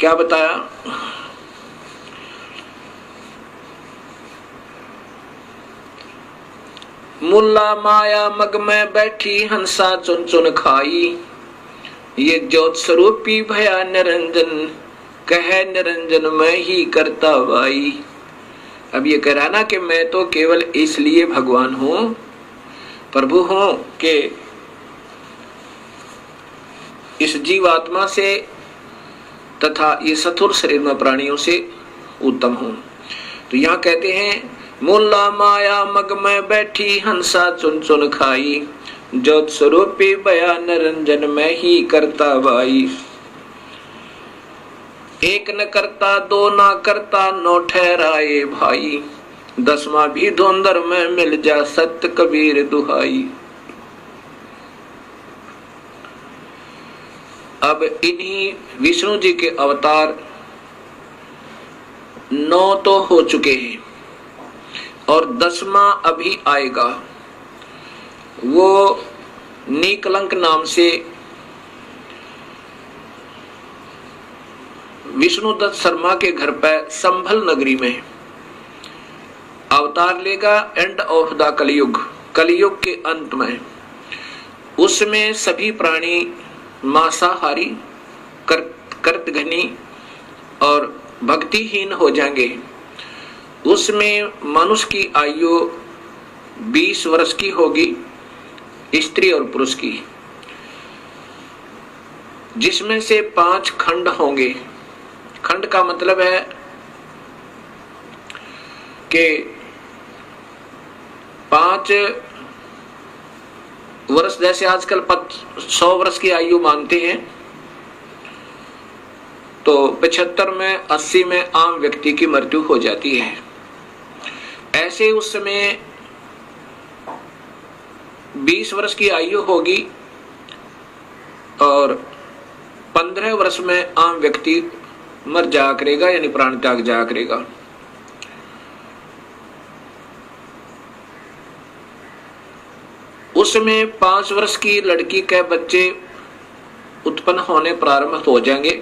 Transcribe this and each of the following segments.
क्या बताया? मुल्ला माया मग में बैठी हंसा चुन चुन खाई, ये ज्योत स्वरूपी भया निरंजन, कहे निरंजन मैं ही करता वाई। अब ये कह रहा ना कि मैं तो केवल इसलिए भगवान हूं, प्रभु हूं कि इस जीवात्मा से तथा ये सथुर शरीर में प्राणियों से उत्तम हूं। तो यहाँ कहते हैं मुल्ला माया मग में बैठी हंसा चुन चुन खाई, ज्योत स्वरूपी बया निरंजन मैं ही करता वाई। एक न करता दो ना करता नौ ठहराए भाई, दसवां भी धुंधर में मिल जा सत्य कबीर दुहाई। अब इन्हीं विष्णु जी के अवतार 9 तो हो चुके हैं और 10वां अभी आएगा। वो नीकलंक नाम से विष्णुदत्त शर्मा के घर पर संभल नगरी में अवतार लेगा। एंड ऑफ द कलयुग, कलयुग के अंत में उसमें सभी प्राणी मांसाहारी, कर्तघनी और भक्तिहीन हो जाएंगे। उसमें मनुष्य की आयु 20 वर्ष की होगी, स्त्री और पुरुष की, जिसमें से 5 खंड होंगे। खंड का मतलब है कि 5 वर्ष, जैसे आजकल 100 वर्ष की आयु मानते हैं, तो 75 में 80 में आम व्यक्ति की मृत्यु हो जाती है। ऐसे उस समय 20 वर्ष की आयु होगी और 15 वर्ष में आम व्यक्ति मर जाया करेगा, यानी प्राण त्याग जाया करेगा। उसमें 5 वर्ष की लड़की के बच्चे उत्पन्न होने प्रारंभ हो जाएंगे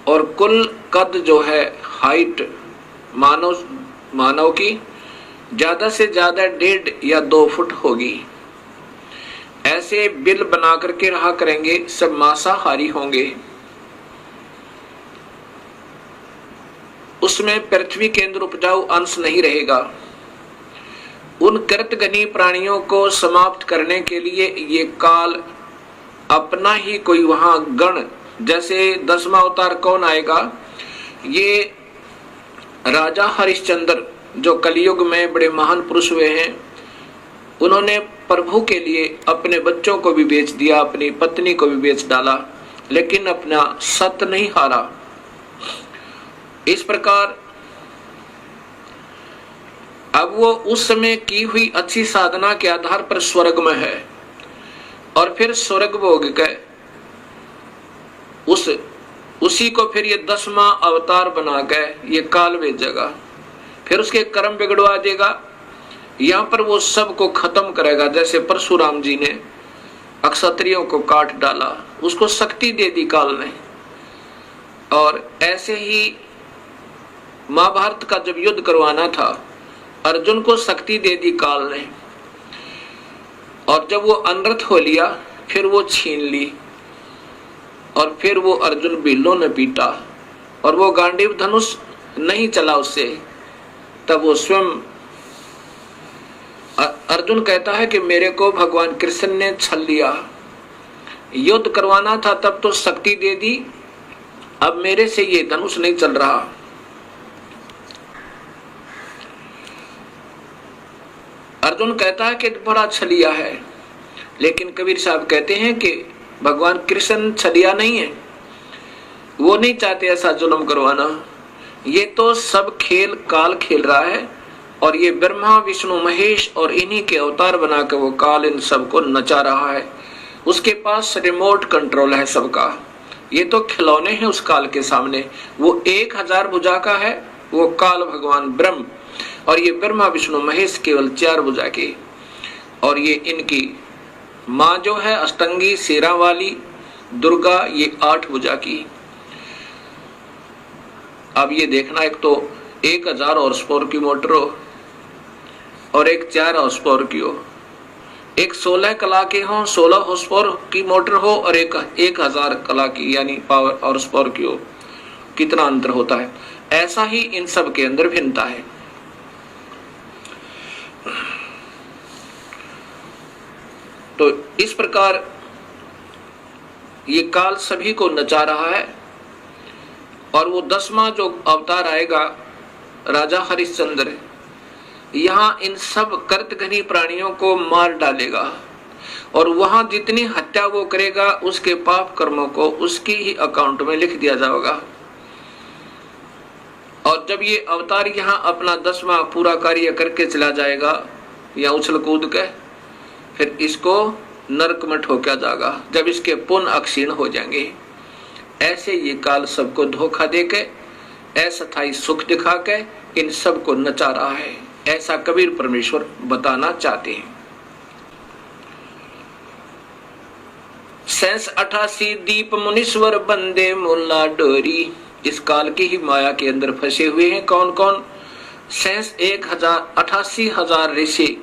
और कुल कद जो है, हाइट मानव की ज्यादा से ज्यादा 1.5 या 2 फुट होगी। ऐसे बिल बना करके रहा करेंगे, सब मांसाहारी होंगे। उसमें पृथ्वी के अंदर उपजाऊ अंश नहीं रहेगा। उन कृतघ्नी प्राणियों को समाप्त करने के लिए ये काल अपना ही कोई वहां गण, जैसे 10वां अवतार कौन आएगा? ये राजा हरिश्चंद्र जो कलयुग में बड़े महान पुरुष हुए हैं, उन्होंने प्रभु के लिए अपने बच्चों को भी बेच दिया, अपनी पत्नी को भी बेच डाला, लेकिन अपना सत्य नहीं हारा। इस प्रकार अब वो उस समय की हुई अच्छी साधना के आधार पर स्वर्ग में है और फिर स्वर्ग भोग के उसी को फिर ये 10वां अवतार बना के ये काल भेजेगा, फिर उसके कर्म बिगड़वा देगा। यहाँ पर वो सब को खत्म करेगा। जैसे परशुराम जी ने अक्षत्रियों को काट डाला, उसको शक्ति दे दी काल ने। और ऐसे ही महाभारत का जब युद्ध करवाना था, अर्जुन को शक्ति दे दी काल ने, और जब वो अनर्थ हो लिया फिर वो छीन ली और फिर वो अर्जुन बिल्लों ने पीटा और वो गांडीव धनुष नहीं चला उससे। तब वो स्वयं अर्जुन कहता है कि मेरे को भगवान कृष्ण ने छल लिया, युद्ध करवाना था तब तो शक्ति दे दी, अब मेरे से ये धनुष नहीं चल रहा। अर्जुन कहता है कि बड़ा छलिया है, लेकिन कबीर साहब कहते हैं कि भगवान कृष्ण छलिया नहीं है, वो नहीं चाहते ऐसा जुल्म करवाना। ये तो सब खेल काल खेल रहा है और ये ब्रह्मा विष्णु महेश और इन्हीं के अवतार बनाकर वो काल इन सबको नचा रहा है। उसके पास रिमोट कंट्रोल है सबका। ये तो खिलौने हैं उस काल के सामने। वो 1000 भुजा का है, वो काल भगवान ब्रह्म, और ये ब्रह्मा विष्णु महेश केवल 4 भुजा के। और ये इनकी माँ जो है अष्टंगी शेरा वाली दुर्गा, ये 8 भुजा की। अब ये देखना, एक तो 1000 हॉर्स पावर की मोटर हो और एक 4 हॉर्स पावर की हो, एक 16 कला की हो, 16 हॉर्स पावर की मोटर हो और एक 1000 कला की यानी पावर हॉर्स पावर की हो, कितना अंतर होता है। ऐसा ही इन सब के अंदर भिन्नता है। तो इस प्रकार ये काल सभी को नचा रहा है। और वो 10वां जो अवतार आएगा राजा हरिश्चंद्र, यहाँ इन सब कर्तघनी प्राणियों को मार डालेगा और वहां जितनी हत्या वो करेगा उसके पाप कर्मों को उसकी ही अकाउंट में लिख दिया जाएगा। और जब ये अवतार यहाँ अपना 10वां पूरा कार्य करके चला जाएगा या उछल कूद के, फिर इसको नरक में ठोका जाएगा जब इसके पुण्य अक्षीण हो जाएंगे। ऐसे ये काल सबको धोखा देके अस्थायी सुख दिखा के इन सबको नचा रहा है, ऐसा कबीर परमेश्वर बताना चाहते हैं। 88 दीप मुनीश्वर बंदे मुल्ला डोरी, इस काल की ही माया के अंदर फंसे हुए हैं। कौन कौन? 88,000 ऋषि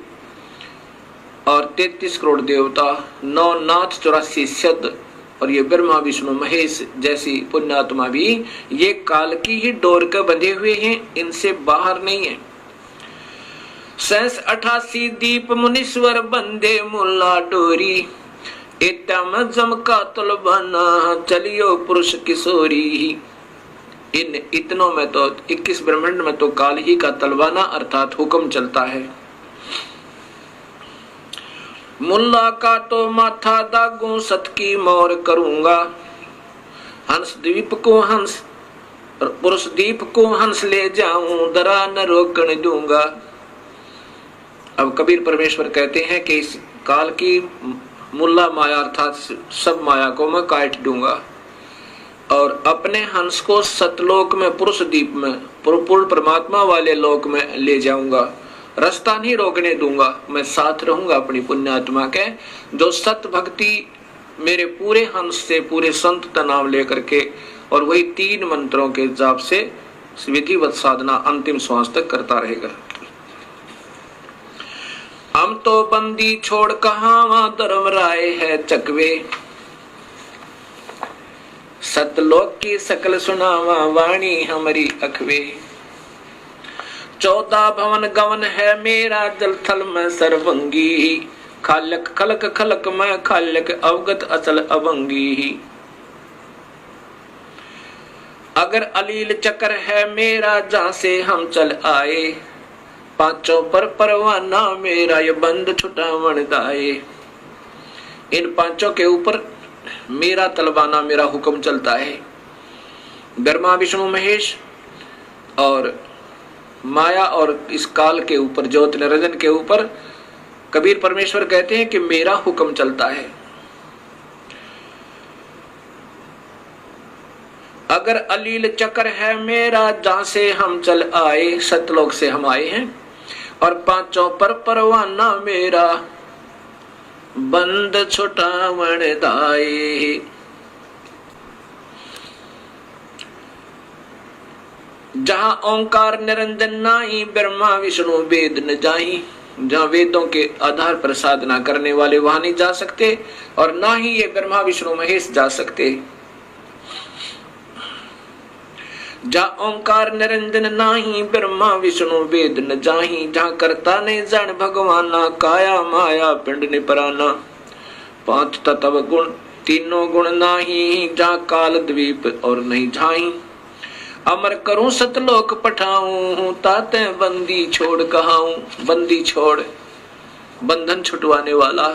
और 33 करोड़ देवता, 9 नाथ 84 सिद्ध और ये ब्रह्मा विष्णु महेश जैसी पुण्यात्मा भी ये काल की ही डोर के बंधे हुए हैं, इनसे बाहर नहीं है। 88 दीप मुनीश्वर बंदे मुल्ला डोरी, इतम जमका तलबाना चलियो पुरुष किशोरी। इन इतनों में तो 21 ब्रह्मांड में तो काल ही का तलवाना अर्थात हुक्म चलता है। मुल्ला का तो माथा दागू सत की मोर करूंगा, हंस द्वीप को हंस पुरुष दीप को हंस ले जाऊं, दरा न रोकने दूंगा। अब कबीर परमेश्वर कहते हैं कि इस काल की मुल्ला माया अर्थात सब माया को मैं काट दूंगा और अपने हंस को सतलोक में पुरुष दीप में पूर्ण परमात्मा वाले लोक में ले जाऊंगा, रास्ता नहीं रोकने दूंगा। मैं साथ रहूंगा अपनी पुण्यात्मा के, जो सत भक्ति मेरे पूरे हंस से पूरे संत का नाम लेकर के और वही 3 मंत्रों के जाप से विधिवत साधना अंतिम श्वास तक करता रहेगा। हम तो बंदी छोड़ कहां धर्म राय है चकवे, सतलोक की सकल सुनावा वाणी हमारी अखवे। 14 भवन गवन है मेरा जल थल में सर्वंगी, खालक खलक खलक में खालक अवगत अचल अवंगी। अगर अलील चक्र है मेरा जहां से हम चल आए, पांचों पर परवाना मेरा ये बंद छुटावन दाए। इन पांचों के ऊपर मेरा तलवाना मेरा हुक्म चलता है। ब्रह्मा विष्णु महेश और माया और इस काल के ऊपर ज्योति निरंजन के ऊपर कबीर परमेश्वर कहते हैं कि मेरा हुक्म चलता है। अगर अलील चक्र है मेरा जहां से हम चल आए, सतलोक से हम आए हैं, और पांचों पर परवाना मेरा बंद छुटावन दाए। जहां ओंकार निरंजन नाही, ब्रह्मा विष्णु वेद न जाही। जहां वेदों के आधार पर साधना करने वाले वहां नहीं जा सकते और ना ही ये ब्रह्मा विष्णु महेश जा सकते। जहां ओंकार निरंजन नाही, ब्रह्मा विष्णु वेद न जाही। जहां करता नहीं जान भगवाना, काया माया पिंड निपराना। 5 तत्व गुण तीनों गुण नाही, जहां काल द्वीप और नहीं झाई। अमर करूं सतलोक पठाऊं, ताते बंदी छोड़ कहाऊं। बंदी छोड़, बंधन छुटवाने वाला,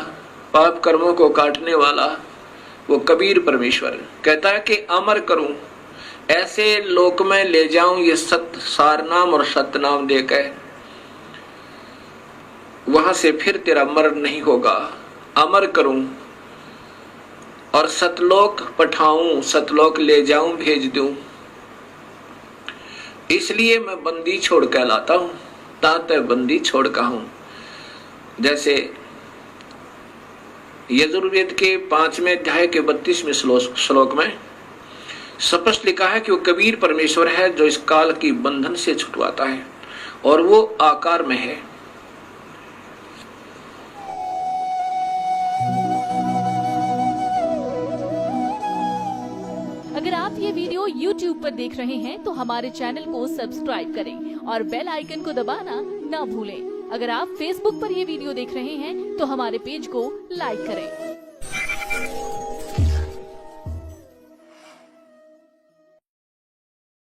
पाप कर्मों को काटने वाला वो कबीर परमेश्वर कहता है कि अमर करूं, ऐसे लोक में ले जाऊं ये सत सार नाम और सत नाम देकर, वहां से फिर तेरा मरण नहीं होगा। अमर करूं और सतलोक पठाऊं, सतलोक ले जाऊं, भेज दूं। इसलिए मैं बंदी छोड़ कहलाता हूं, ताते बंदी छोड़ कहूं। जैसे यजुर्वेद के 5वें अध्याय के 32वें श्लोक में स्पष्ट लिखा है कि वो कबीर परमेश्वर है जो इस काल की बंधन से छुटवाता है और वो आकार में है। अगर आप ये वीडियो YouTube पर देख रहे हैं तो हमारे चैनल को सब्सक्राइब करें और बेल आइकन को दबाना ना भूलें। अगर आप Facebook पर ये वीडियो देख रहे हैं तो हमारे पेज को लाइक करें।